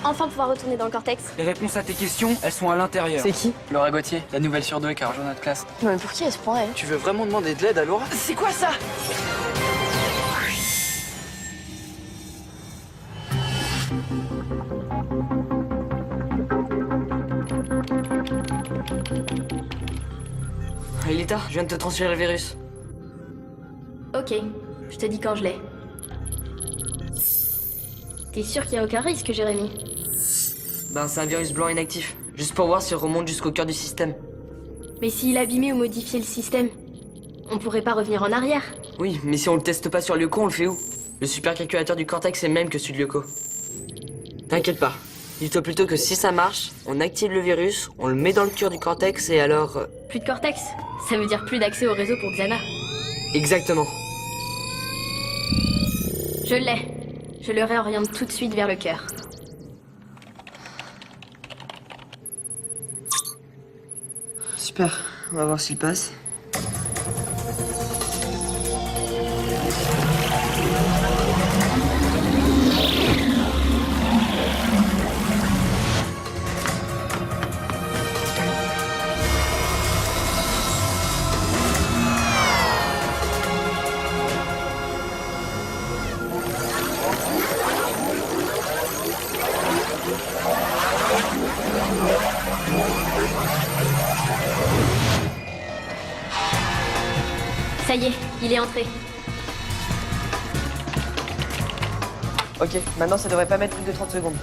enfin pouvoir retourner dans le cortex? Les réponses à tes questions, elles sont à l'intérieur. C'est qui? Laura Gauthier, la nouvelle sur deux qui a rejoint notre classe. Non mais pour qui elle se prendrait? Tu veux vraiment demander de l'aide à Laura? C'est quoi ça? Elita, je viens de te transférer le virus. Ok, je te dis quand je l'ai. T'es sûr qu'il y a aucun risque, Jérémy? Ben, c'est un virus blanc inactif. Juste pour voir s'il remonte jusqu'au cœur du système. Mais s'il abîmait ou modifiait le système, on pourrait pas revenir en arrière. Oui, mais si on le teste pas sur Lyoko, on le fait où? Le supercalculateur du cortex est le même que celui de Lyoko. T'inquiète pas. Dis-toi plutôt que si ça marche, on active le virus, on le met dans le cœur du cortex et alors... Plus de cortex, ça veut dire plus d'accès au réseau pour Xana. Exactement. Je l'ai. Je le réoriente tout de suite vers le cœur. Super, on va voir s'il passe. Ça y est, il est entré. Ok, maintenant ça devrait pas mettre plus de 30 secondes.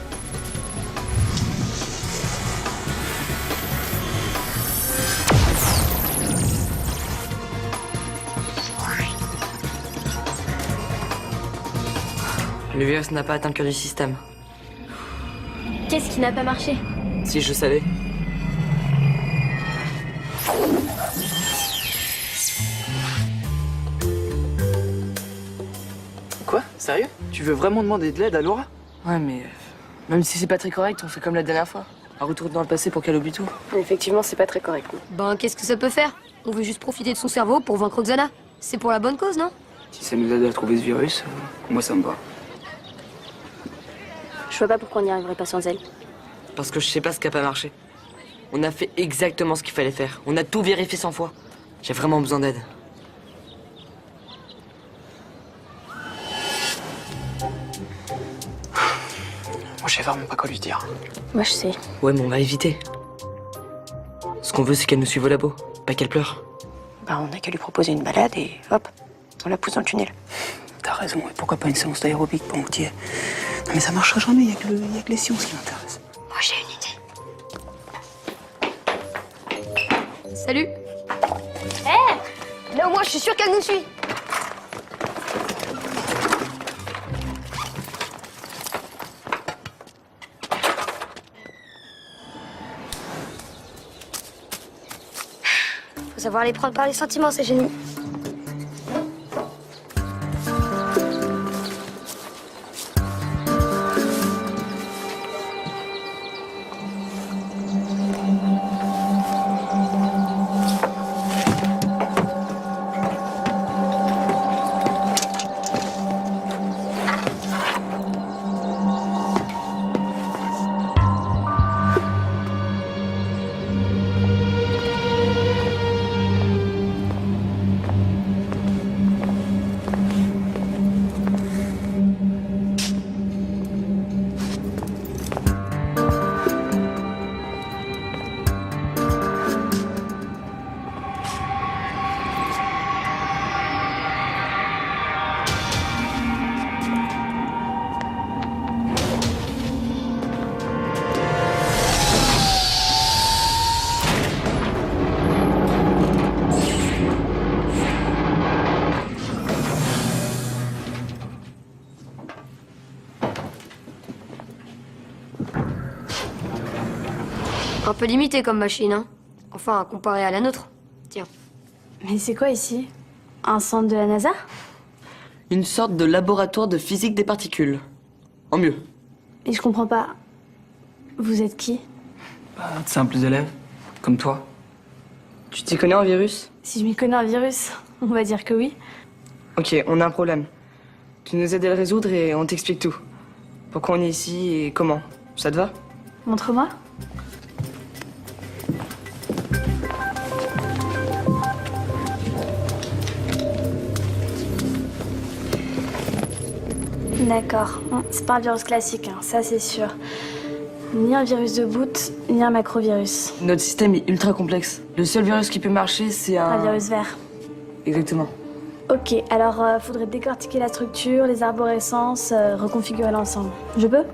Le virus n'a pas atteint le cœur du système. Qu'est-ce qui n'a pas marché? Si je savais. Quoi? Sérieux? Tu veux vraiment demander de l'aide à Laura? Ouais, mais... même si c'est pas très correct, on fait comme la dernière fois. Un retour dans le passé pour qu'elle oublie tout. Effectivement, c'est pas très correct. Ben, qu'est-ce que ça peut faire? On veut juste profiter de son cerveau pour vaincre Xana. C'est pour la bonne cause, non? Si ça nous aide à trouver ce virus, moi ça me va. Je vois pas pourquoi on n'y arriverait pas sans elle. Parce que je sais pas ce qui a pas marché. On a fait exactement ce qu'il fallait faire. On a tout vérifié 100 fois. J'ai vraiment besoin d'aide. Moi je sais vraiment pas quoi lui dire. Moi, je sais. Ouais, mais on va éviter. Ce qu'on veut, c'est qu'elle nous suive au labo. Pas qu'elle pleure. Bah, on a qu'à lui proposer une balade et hop, on la pousse dans le tunnel. T'as raison, et pourquoi pas une séance d'aérobic pendant que t'y es? Non mais ça marchera jamais, y a que les sciences qui m'intéressent. Moi, j'ai une idée. Salut. Là, au moins, je suis sûre qu'elle nous suit. Faut savoir les prendre par les sentiments, ces génies. Un peu limité comme machine, hein. Enfin, comparé à la nôtre. Tiens. Mais c'est quoi ici? Un centre de la NASA? Une sorte de laboratoire de physique des particules. En mieux. Et je comprends pas. Vous êtes qui? Bah, de simples élèves, comme toi. Tu t'y connais en virus? Si je m'y connais en virus, on va dire que oui. Ok, on a un problème. Tu nous aides à le résoudre et on t'explique tout. Pourquoi on est ici et comment. Ça te va? Montre-moi. D'accord. C'est pas un virus classique, hein, ça c'est sûr. Ni un virus de boot, ni un macrovirus. Notre système est ultra complexe. Le seul virus qui peut marcher, c'est Un virus vert. Exactement. Ok, alors faudrait décortiquer la structure, les arborescences, reconfigurer l'ensemble. Je peux?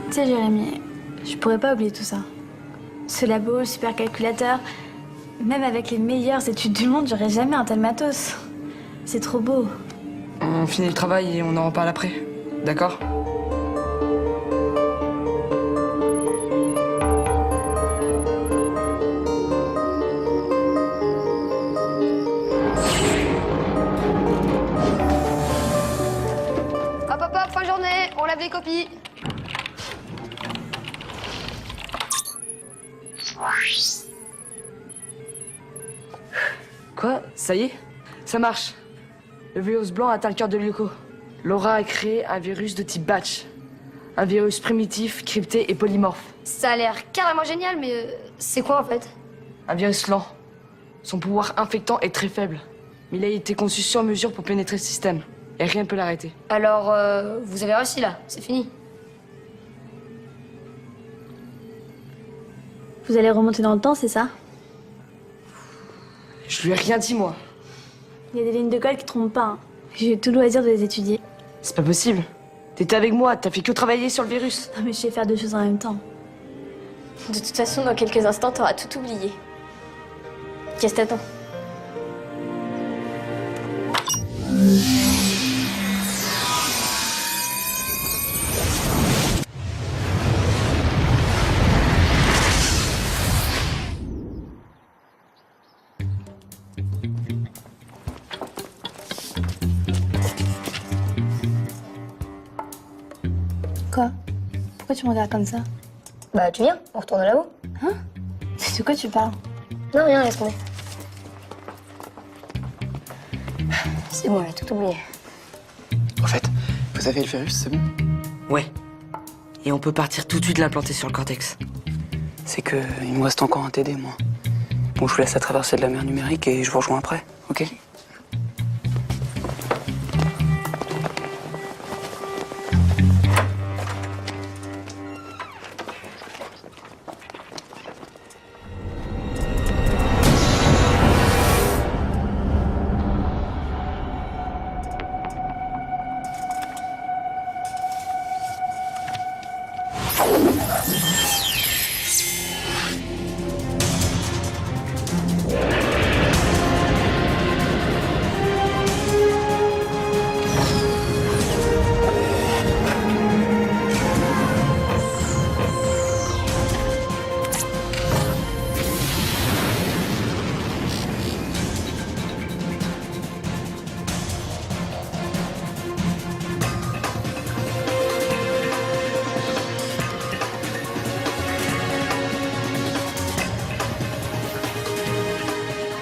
Tu sais, Jérémy, je pourrais pas oublier tout ça. Ce labo, le supercalculateur, même avec les meilleures études du monde, j'aurais jamais un tel matos. C'est trop beau. On finit le travail et on en reparle après. D'accord? Hop, hop, hop, fin de journée, on lave les copies. Quoi? Ça y est? Ça marche. Le virus blanc atteint le cœur de Lyoko. Laura a créé un virus de type batch. Un virus primitif, crypté et polymorphe. Ça a l'air carrément génial, mais c'est quoi en fait? Un virus lent. Son pouvoir infectant est très faible. Mais il a été conçu sur mesure pour pénétrer le système. Et rien ne peut l'arrêter. Alors, vous avez réussi là, c'est fini. Vous allez remonter dans le temps, c'est ça? Je lui ai rien dit, moi. Il y a des lignes de code qui trompent pas. Hein. J'ai eu tout le loisir de les étudier. C'est pas possible. T'étais avec moi, t'as fait que travailler sur le virus. Non, mais je sais faire deux choses en même temps. De toute façon, dans quelques instants, t'auras tout oublié. Qu'est-ce que t'attends? Quoi? Pourquoi tu me regardes comme ça? Bah, tu viens, on retourne là-haut. De quoi tu parles? Non, rien, laisse tomber. C'est bon, j'ai tout oublié. En fait, vous avez le virus, c'est bon? Ouais. Et on peut partir tout de suite l'implanter sur le cortex. C'est que il me reste encore un TD, moi. Bon, je vous laisse la traversée de la mer numérique et je vous rejoins après, ok?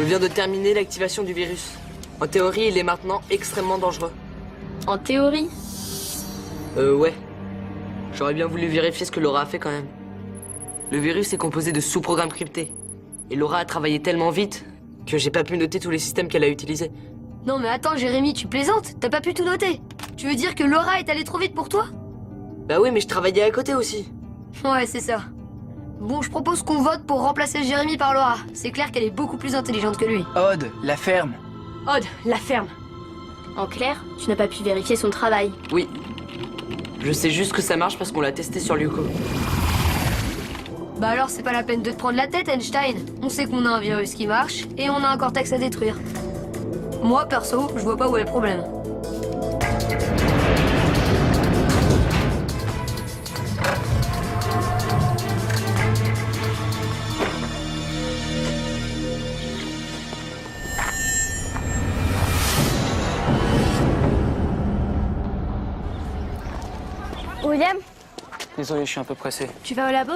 Je viens de terminer l'activation du virus. En théorie, il est maintenant extrêmement dangereux. En théorie, Ouais. J'aurais bien voulu vérifier ce que Laura a fait quand même. Le virus est composé de sous-programmes cryptés. Et Laura a travaillé tellement vite que j'ai pas pu noter tous les systèmes qu'elle a utilisés. Non, mais attends, Jérémy, tu plaisantes? T'as pas pu tout noter? Tu veux dire que Laura est allée trop vite pour toi? Bah oui, mais je travaillais à côté aussi. Ouais, c'est ça. Bon, je propose qu'on vote pour remplacer Jérémy par Laura. C'est clair qu'elle est beaucoup plus intelligente que lui. Odd, la ferme. Odd, la ferme. En clair, tu n'as pas pu vérifier son travail. Oui. Je sais juste que ça marche parce qu'on l'a testé sur Lyoko. Bah alors, c'est pas la peine de te prendre la tête, Einstein. On sait qu'on a un virus qui marche et on a un cortex à détruire. Moi, perso, je vois pas où est le problème. William, Désolé, je suis un peu pressé. tu vas au labo?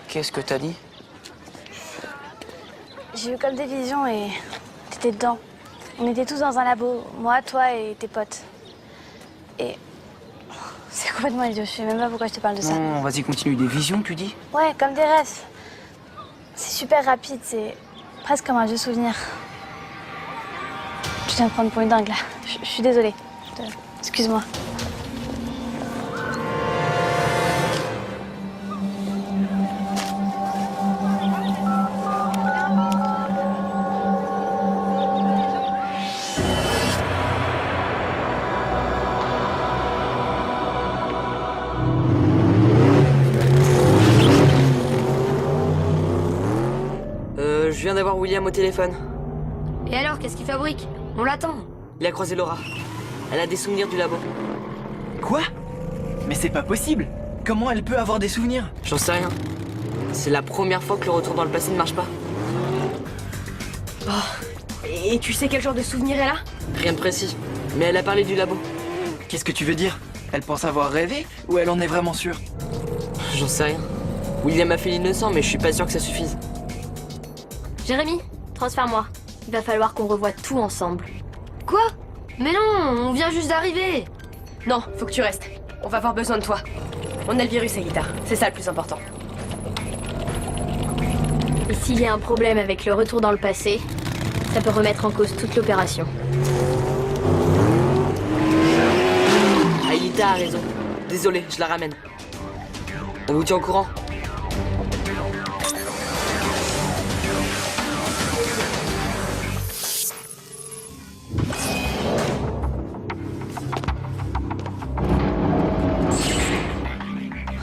Qu'est-ce que t'as dit? J'ai eu comme des visions et t'étais dedans. On était tous dans un labo, moi, toi et tes potes. Et c'est complètement idiot, je sais même pas pourquoi je te parle de ça. Non, vas-y, continue. Des visions, tu dis? Ouais, comme des rêves. C'est super rapide, c'est presque comme un vieux souvenir. Je viens de prendre pour une dingue là. Je suis désolée. Excuse-moi. Je viens d'avoir William au téléphone. Et alors, qu'est-ce qu'il fabrique? On l'attend. Il a croisé Laura. Elle a des souvenirs du labo. Quoi? Mais c'est pas possible! Comment elle peut avoir des souvenirs? J'en sais rien. C'est la première fois que le retour dans le passé ne marche pas. Et tu sais quel genre de souvenir elle a? Rien de précis. Mais elle a parlé du labo. Qu'est-ce que tu veux dire? Elle pense avoir rêvé ou elle en est vraiment sûre? J'en sais rien. William a fait l'innocent, mais je suis pas sûr que ça suffise. Jérémy, transfère-moi. Il va falloir qu'on revoie tout ensemble. Quoi? Mais non, on vient juste d'arriver. Non, faut que tu restes. On va avoir besoin de toi. On a le virus, Elita. C'est ça le plus important. Et s'il y a un problème avec le retour dans le passé, ça peut remettre en cause toute l'opération. Aïlita a raison. Désolé, je la ramène. On vous tient au courant.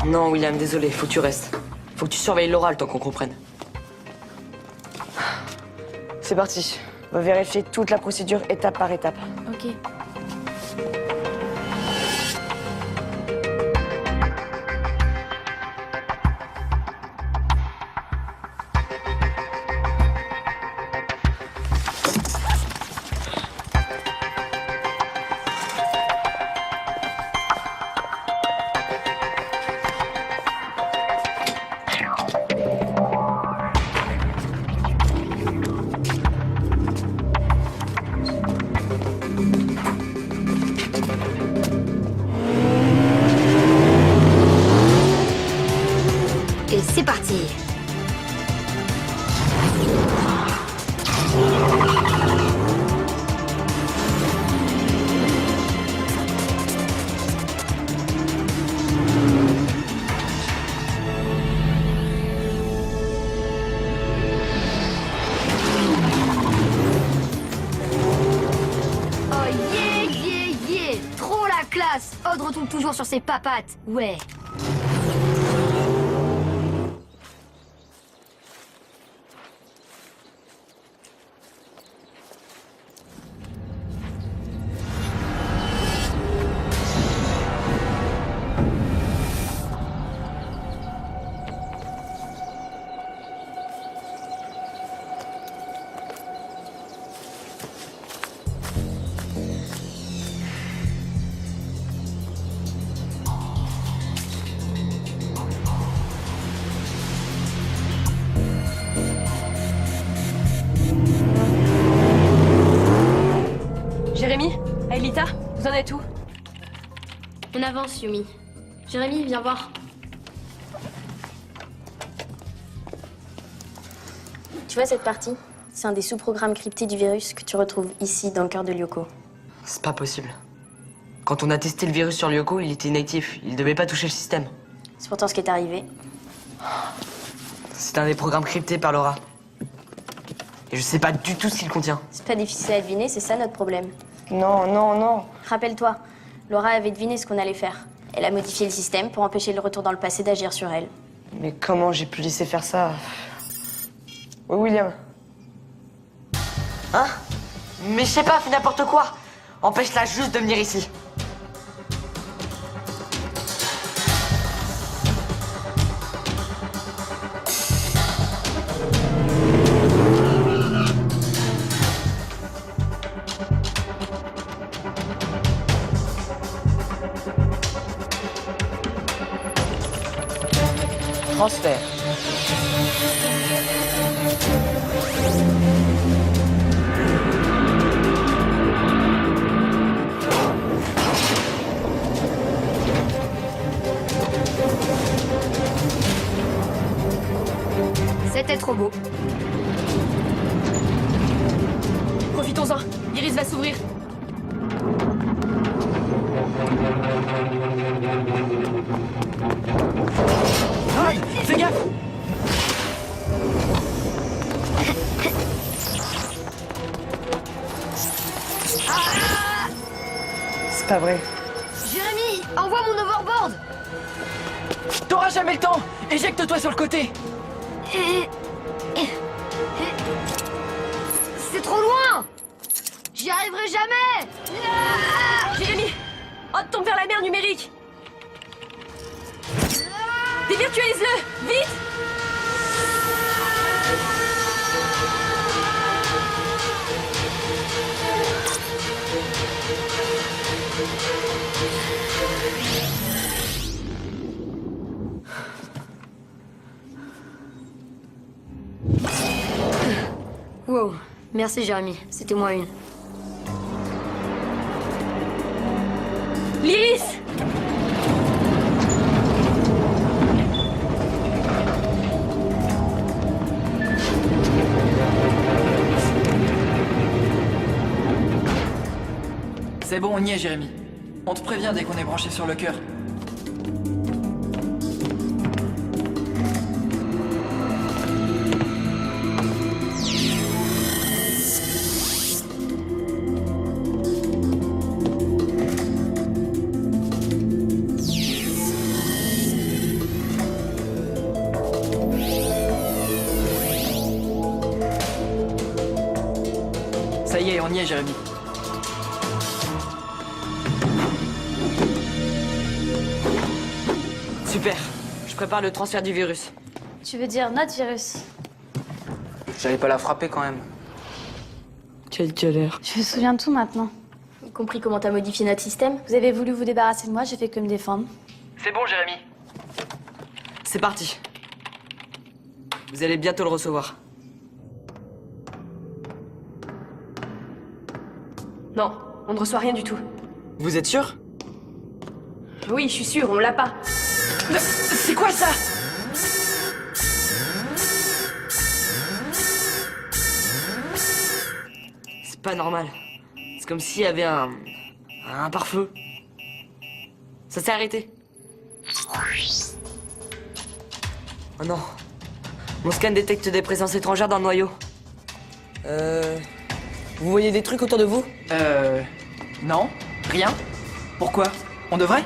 Non, William, désolé, faut que tu restes. Faut que tu surveilles Laura le temps qu'on comprenne. C'est parti. On va vérifier toute la procédure étape par étape. Ok. Et c'est parti. Oh yeah, yeah, yeah. Trop la classe. Odd retombe toujours sur ses papates. Ouais. Jérémy? Aïlita? Vous en êtes où? On avance, Yumi. Jérémy, viens voir. Tu vois cette partie? C'est un des sous-programmes cryptés du virus que tu retrouves ici, dans le cœur de Lyoko. C'est pas possible. Quand on a testé le virus sur Lyoko, il était inactif. Il devait pas toucher le système. C'est pourtant ce qui est arrivé. C'est un des programmes cryptés par Laura. Et je sais pas du tout ce qu'il contient. C'est pas difficile à deviner, c'est ça notre problème. Non, non, non. Rappelle-toi, Laura avait deviné ce qu'on allait faire. Elle a modifié le système pour empêcher le retour dans le passé d'agir sur elle. Mais comment j'ai pu laisser faire ça? Oui, William. Hein? Mais je sais pas, fais n'importe quoi. Empêche-la juste de venir ici. Transfert. C'était trop beau. Profitons-en. L'iris va s'ouvrir. Aïe, fais gaffe! C'est pas vrai. Jérémy, envoie mon overboard. T'auras jamais le temps! Éjecte-toi sur le côté! C'est trop loin. J'y arriverai jamais. Jérémy, Odd tombe vers la mer numérique. Dévirtualise-le, vite! Wow, merci Jérémy, c'était moi une. L'iris! C'est bon, on y est, Jérémy. On te prévient dès qu'on est branché sur le cœur. Ça y est, on y est, Jérémy. Super. Je prépare le transfert du virus. Tu veux dire notre virus? J'allais pas la frapper quand même. Quelle galère. Je me souviens de tout maintenant. Y compris comment t'as modifié notre système. Vous avez voulu vous débarrasser de moi, j'ai fait que me défendre. C'est bon, Jérémy. C'est parti. Vous allez bientôt le recevoir. Non, on ne reçoit rien du tout. Vous êtes sûr? Oui, je suis sûre, on l'a pas. C'est quoi ça? C'est pas normal. C'est comme s'il y avait un pare-feu. Ça s'est arrêté. Oh non. Mon scan détecte des présences étrangères dans le noyau. Vous voyez des trucs autour de vous? Non. Rien. Pourquoi? On devrait?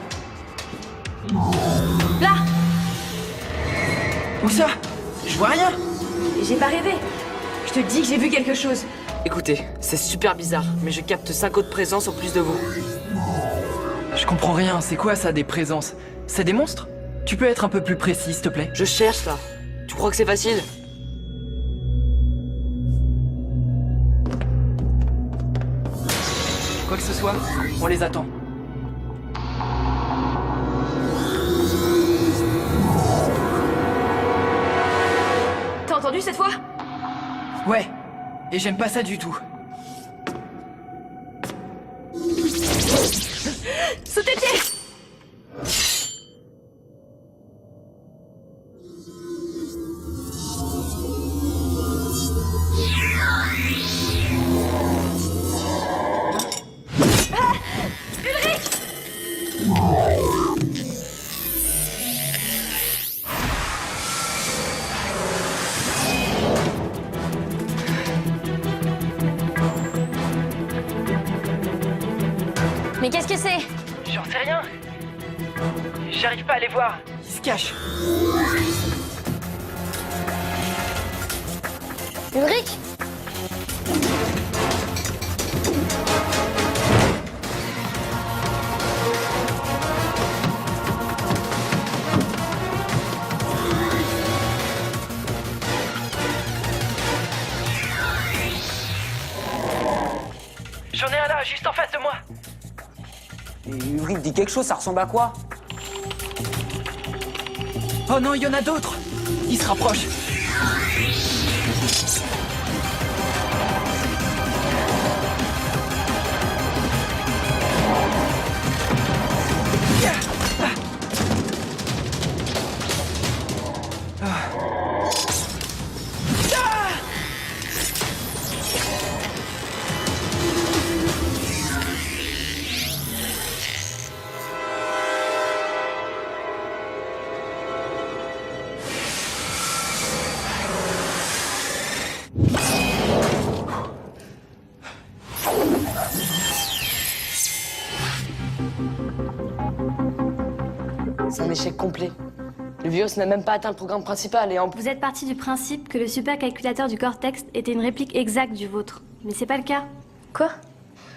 Là! Où ça? Je vois rien. J'ai pas rêvé. Je te dis que j'ai vu quelque chose. Écoutez, c'est super bizarre, mais je capte 5 autres présences au plus de vous. Je comprends rien. C'est quoi ça, des présences? C'est des monstres? Tu peux être un peu plus précis, s'il te plaît? Je cherche là. Tu crois que c'est facile? Quoi que ce soit, on les attend. T'as entendu cette fois? Ouais. Et j'aime pas ça du tout. Sous tes pieds! Mais qu'est-ce que c'est? J'en sais rien. J'arrive pas à les voir. Ils se cachent. Ulrich? J'en ai un là, juste en face de moi. Et Ulrich, dis quelque chose, ça ressemble à quoi? Oh non, il y en a d'autres. Il se rapproche. C'est un échec complet. Le virus n'a même pas atteint le programme principal et en plus... Vous êtes parti du principe que le supercalculateur du cortex était une réplique exacte du vôtre. Mais c'est pas le cas. Quoi?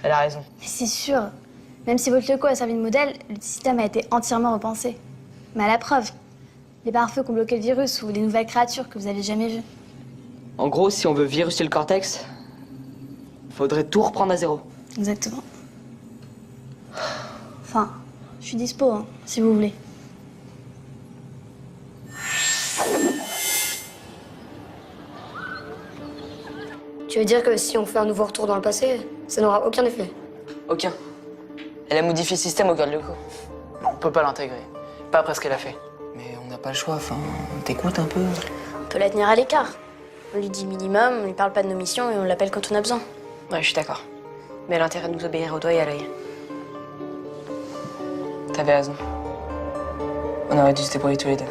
Elle a raison. Mais c'est sûr. Même si votre loco a servi de modèle, le système a été entièrement repensé. Mais à la preuve, les pare-feux qui ont bloqué le virus ou les nouvelles créatures que vous avez jamais vues. En gros, si on veut viruser le cortex, faudrait tout reprendre à zéro. Exactement. Enfin, je suis dispo, hein, si vous voulez. Tu veux dire que si on fait un nouveau retour dans le passé, ça n'aura aucun effet? Aucun. Elle a modifié le système au cœur de Lyoko. On peut pas l'intégrer. Pas après ce qu'elle a fait. Mais on n'a pas le choix, enfin, t'écoutes un peu. On peut la tenir à l'écart. On lui dit minimum, on lui parle pas de nos missions et on l'appelle quand on a besoin. Ouais, je suis d'accord. Mais elle a intérêt de nous obéir au doigt et à l'œil. T'avais raison. On aurait dû se débrouiller tous les deux.